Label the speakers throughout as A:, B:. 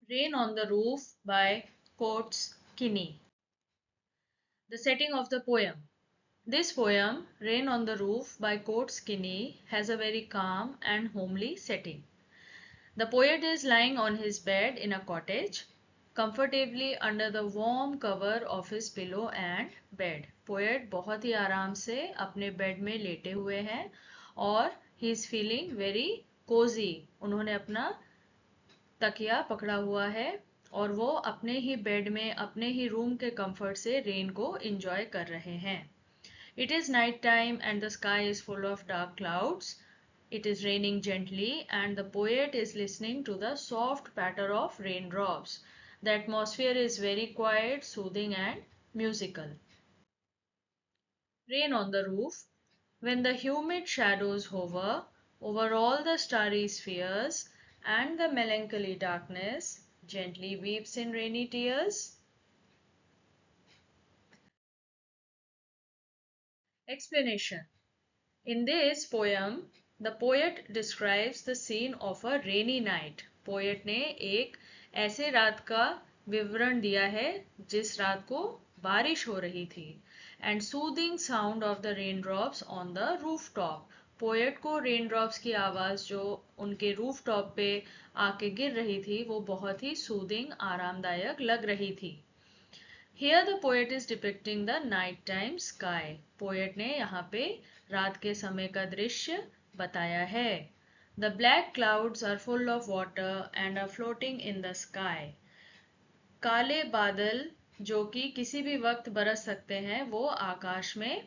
A: Rain on the Roof by Coates Kinney. The setting of the poem. This poem, Rain on the Roof by Coates Kinney, has a very calm and homely setting. The poet is lying on his bed in a cottage, comfortably under the warm cover of his pillow and bed. Poet बहुत ही आराम से अपने bed में लेटे हुए हैं और he is feeling very cozy. उन्होंने अपना तकिया पकड़ा हुआ है और वो अपने ही बेड में अपने ही रूम के कंफर्ट से रेन को एंजॉय कर रहे हैं. It is night time and the sky is full of dark clouds. It is raining gently and the poet is listening to the soft patter of raindrops. The atmosphere is very quiet, soothing and musical. Rain on the Roof. When the humid shadows hover over all the starry spheres and the melancholy darkness gently weeps in rainy tears. Explanation. In this poem, the poet describes the scene of a rainy night. Poet ने एक ऐसे रात का विवरण दिया है जिस रात को बारिश हो रही थी. And soothing sound of the raindrops on the rooftop. Poet को रेनड्रॉप्स की आवाज़ जो उनके रूफटॉप पे आके गिर रही थी वो बहुत ही सूदिंग आरामदायक लग रही थी. Here the poet is depicting the nighttime sky. Poet ने यहाँ पे रात के समय का दृश्य बताया है. The black clouds are full of water and are floating in the sky. काले बादल जो कि किसी भी वक्त बरस सकते हैं वो आकाश में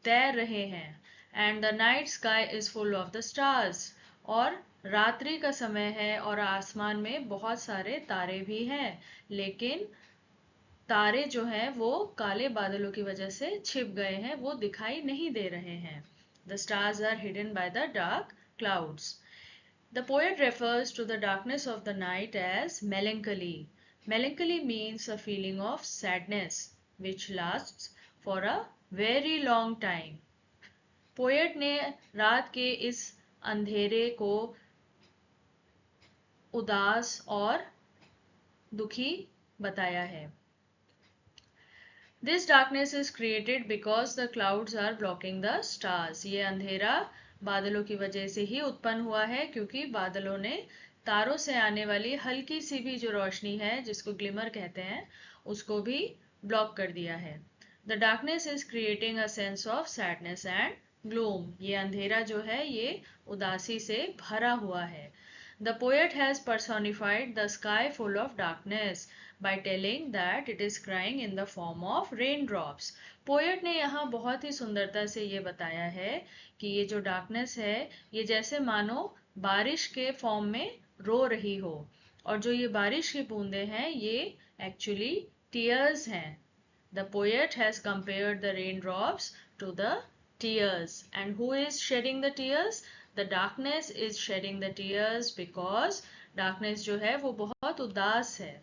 A: तैर रहे हैं. And the night sky is full of the stars. और रात्रि का समय है और आसमान में बहुत सारे तारे भी हैं लेकिन तारे जो हैं वो काले बादलों की वजह से छिप गए हैं, वो दिखाई नहीं दे रहे हैं. The stars are hidden by the dark clouds. The poet refers to the darkness of the night as melancholy. Melancholy means a feeling of sadness which lasts for a very long time. Poet ने रात के इस अंधेरे को उदास और दुखी बताया है. This darkness is created because the clouds are blocking the stars. ये अंधेरा बादलों की वजह से ही उत्पन्न हुआ है क्योंकि बादलों ने तारों से आने वाली हल्की सी भी जो रोशनी है जिसको ग्लिमर कहते हैं उसको भी ब्लॉक कर दिया है. The darkness is creating a sense of sadness and gloom. ये अंधेरा जो है ये उदासी से भरा हुआ है. The poet has personified the sky full of darkness by telling that it is crying in the form of raindrops. Poet ने यहाँ बहुत ही सुंदरता से ये बताया है कि ये जो डार्कनेस है ये जैसे मानो बारिश के फॉर्म में रो रही हो और जो ये बारिश की बूंदें हैं ये एक्चुअली टीयर्स हैं. The poet has compared the raindrops to the tears. And who is shedding the tears? The darkness is shedding the tears because darkness जो है वो बहुत उदास है.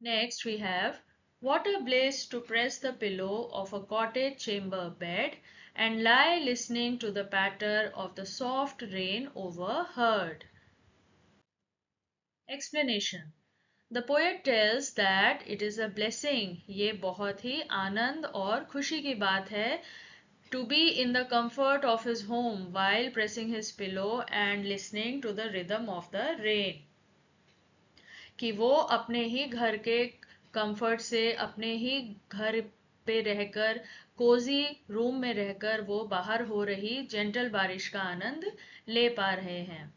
A: Next we have what a bliss to press the pillow of a cottage chamber bed and lie listening to the patter of the soft rain overhead. Explanation. The poet tells that it is a blessing. ये बहुत ही आनंद और खुशी की बात है to be in the comfort of his home while pressing his pillow and listening to the rhythm of the rain. कि वो अपने ही घर के कंफर्ट से अपने ही घर पे रहकर कोजी रूम में रहकर वो बाहर हो रही जेंटल बारिश का आनंद ले पा रहे हैं.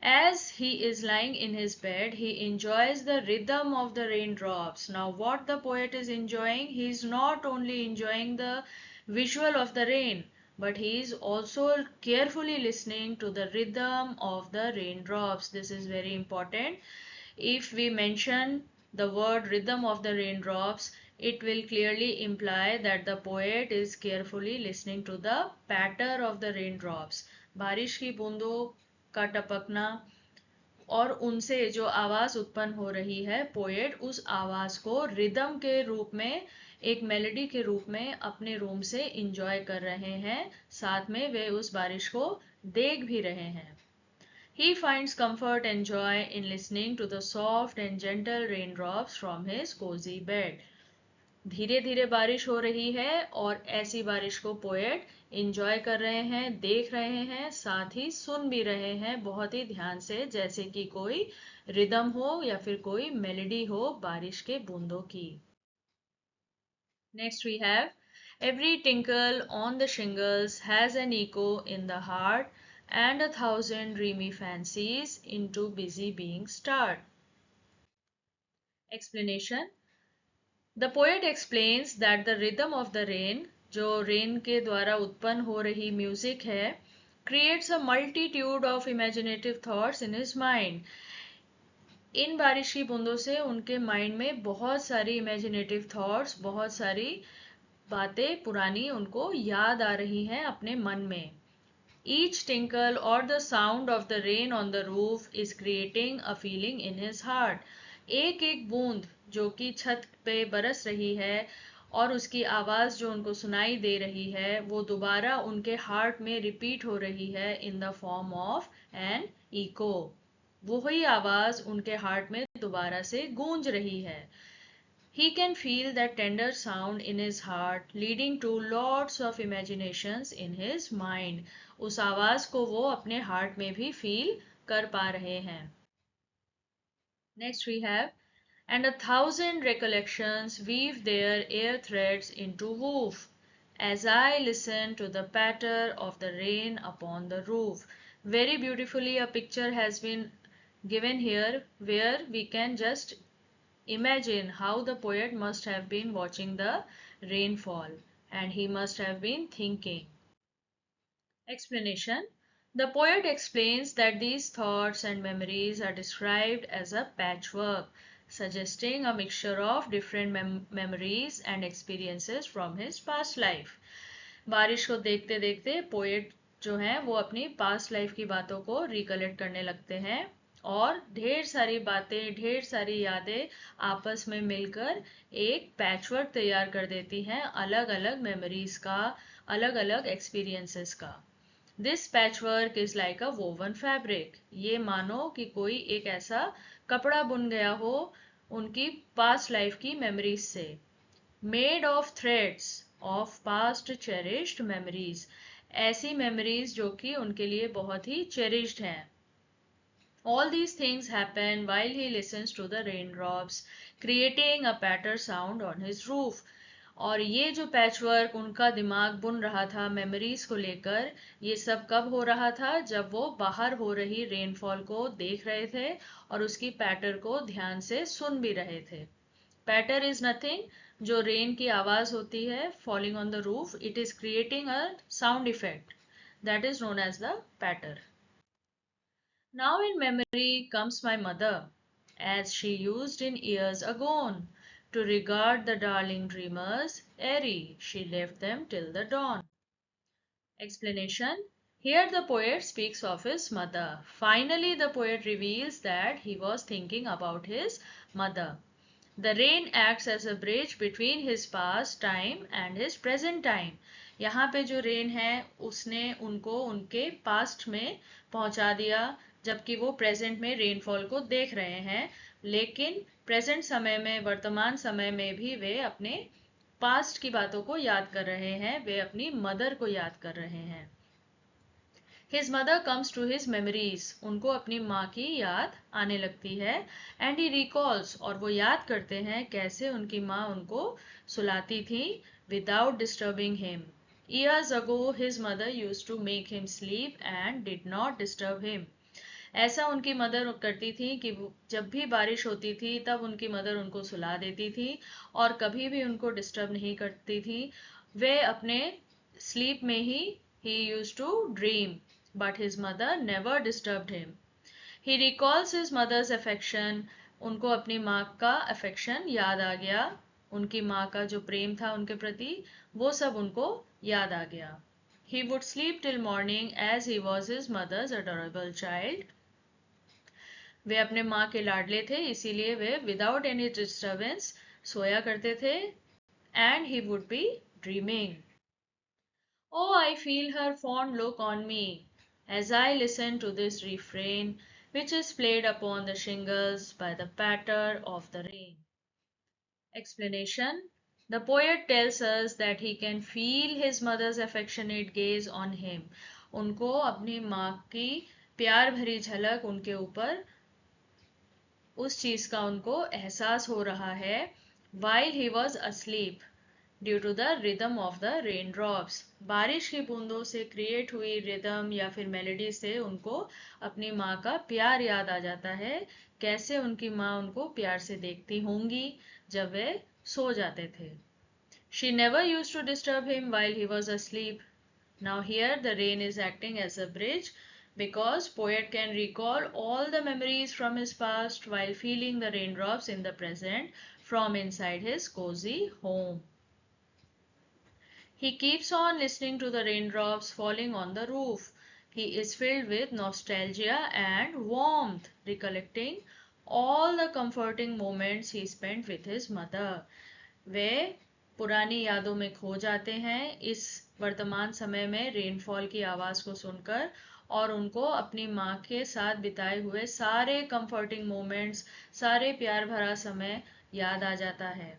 A: As he is lying in his bed, he enjoys the rhythm of the raindrops. Now, what the poet is enjoying, he is not only enjoying the visual of the rain, but he is also carefully listening to the rhythm of the raindrops. This is very important. If we mention the word rhythm of the raindrops, it will clearly imply that the poet is carefully listening to the patter of the raindrops. बारिश की बूंदों का टपकना और उनसे जो आवाज उत्पन्न हो रही है पोएट उस आवाज को रिदम के रूप में एक मेलोडी के रूप में अपने रूम से इंजॉय कर रहे हैं, साथ में वे उस बारिश को देख भी रहे हैं. He finds comfort and joy in listening to the soft and gentle raindrops from his cozy bed. धीरे धीरे बारिश हो रही है और ऐसी बारिश को पोएट इंजॉय कर रहे हैं, देख रहे हैं, साथ ही सुन भी रहे हैं बहुत ही ध्यान से, जैसे कि कोई रिदम हो या फिर कोई मेलोडी हो बारिश के बूंदों की. Next we have every tinkle on the shingles has an echo in the heart and 1,000 dreamy fancies into busy being start. Explanation. The poet explains that the rhythm of the rain, जो rain के द्वारा उत्पन्न हो रही music है, creates a multitude of imaginative thoughts in his mind. इन बारिश की बूंदों से उनके माइंड में बहुत सारी इमेजिनेटिव थॉट्स, बहुत सारी बातें पुरानी उनको याद आ रही हैं अपने मन में. Each tinkle or the sound of the rain on the roof is creating a feeling in his heart. एक एक बूंद जो कि छत पे बरस रही है और उसकी आवाज जो उनको सुनाई दे रही है वो दोबारा उनके हार्ट में रिपीट हो रही है in the form of an echo. वही आवाज उनके हार्ट में दोबारा से गूंज रही है. He can feel that tender sound in his heart, leading to lots of imaginations in his mind. उस आवाज को वो अपने हार्ट में भी फील कर पा रहे हैं. Next we have, and 1,000 recollections weave their air threads into woof, as I listen to the patter of the rain upon the roof. Very beautifully a picture has been given here where we can just imagine how the poet must have been watching the rainfall and he must have been thinking. Explanation. The poet explains that these thoughts and memories are described as a patchwork, suggesting a mixture of different memories and experiences from his past life. बारिश को देखते देखते poet जो हैं वो अपनी past life की बातों को रिकलेक्ट करने लगते हैं और ढेर सारी बातें, ढेर सारी यादें आपस में मिलकर एक पैचवर्क तैयार कर देती हैं अलग अलग मेमोरीज का, अलग अलग एक्सपीरियंसेस का. This patchwork is like a woven fabric. ये मानो कि कोई एक ऐसा कपड़ा बुन गया हो उनकी पास्ट लाइफ की मेमोरीज से. Made of threads of past cherished memories. ऐसी मेमोरीज जो कि उनके लिए बहुत ही चेरिश्ड हैं. All these things happen while he listens to the raindrops, creating a patter sound on his roof. और ये जो पैचवर्क उनका दिमाग बुन रहा था मेमोरीज को लेकर, ये सब कब हो रहा था? जब वो बाहर हो रही रेनफॉल को देख रहे थे और उसकी पैटर को ध्यान से सुन भी रहे थे. पैटर इज नथिंग, जो रेन की आवाज होती है falling on the roof, it is creating a sound effect that is known as the patter. Now in memory comes my mother, as she used in years agone, to regard the darling dreamers, airy she left them till the dawn. Explanation. Here the poet speaks of his mother. Finally the poet reveals that he was thinking about his mother. The rain acts as a bridge between his past time and his present time. यहाँ पे जो rain है उसने उनको उनके past में पहुंचा दिया जबकि वो प्रेजेंट में रेनफॉल को देख रहे हैं, लेकिन प्रेजेंट समय में, वर्तमान समय में भी वे अपने पास्ट की बातों को याद कर रहे हैं, वे अपनी मदर को याद कर रहे हैं. His mother comes to his memories. उनको अपनी माँ की याद आने लगती है. And he recalls, और वो याद करते हैं कैसे उनकी माँ उनको सुलाती थी without disturbing him. Years ago his mother used to make him sleep and did not disturb him. ऐसा उनकी मदर करती थी कि जब भी बारिश होती थी तब उनकी मदर उनको सुला देती थी और कभी भी उनको डिस्टर्ब नहीं करती थी. वे अपने स्लीप में ही he used to dream, but his mother never disturbed him. He recalls his mother's affection. उनको अपनी माँ का affection याद आ गया. उनकी माँ का जो प्रेम था उनके प्रति वो सब उनको याद आ गया. He would sleep till morning as he was his mother's adorable child. वे अपने माँ के लाडले थे इसीलिए वे विदाउट एनी डिस्टर्बेंस सोया करते थे. And he would be dreaming. Oh, I feel her fond look on me. as I listen to this refrain, which is played upon the shingles by the patter of the rain. Explanation. The poet tells us that he can feel his mother's affectionate gaze on him. उनको अपनी माँ की प्यार भरी झलक उनके ऊपर उस चीज का उनको एहसास हो रहा है while he was asleep due to the rhythm of the raindrops. बारिश की बूंदों से क्रिएट हुई रिदम या फिर मेलोडी से उनको अपनी माँ का प्यार याद आ जाता है, कैसे उनकी माँ उनको प्यार से देखती होंगी जब वे सो जाते थे. She never used to disturb him while he was asleep. Now here the rain is acting as a bridge because poet can recall all the memories from his past while feeling the raindrops in the present from inside his cozy home. He keeps on listening to the raindrops falling on the roof. He is filled with nostalgia and warmth, recollecting all the comforting moments he spent with his mother. वे पुरानी यादों में खो जाते हैं इस वर्तमान समय में रेनफॉल की आवाज़ को सुनकर और उनको अपनी माँ के साथ बिताए हुए सारे कंफर्टिंग मोमेंट्स, सारे प्यार भरा समय याद आ जाता है.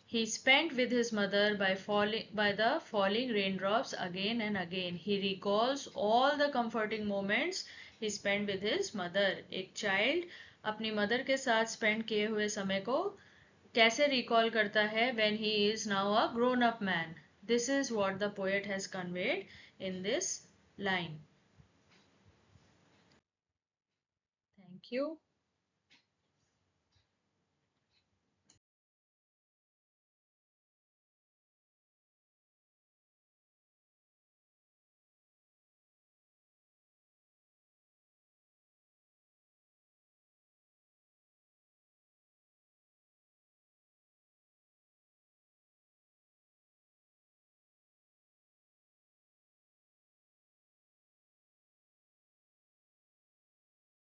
A: He spent with his mother by the falling raindrops again and again. He recalls all the comforting moments he spent with his mother. एक child अपनी mother के साथ spend किए हुए समय को कैसे recall करता है when he is now a grown up man. This is what the poet has conveyed in this line. Thank you.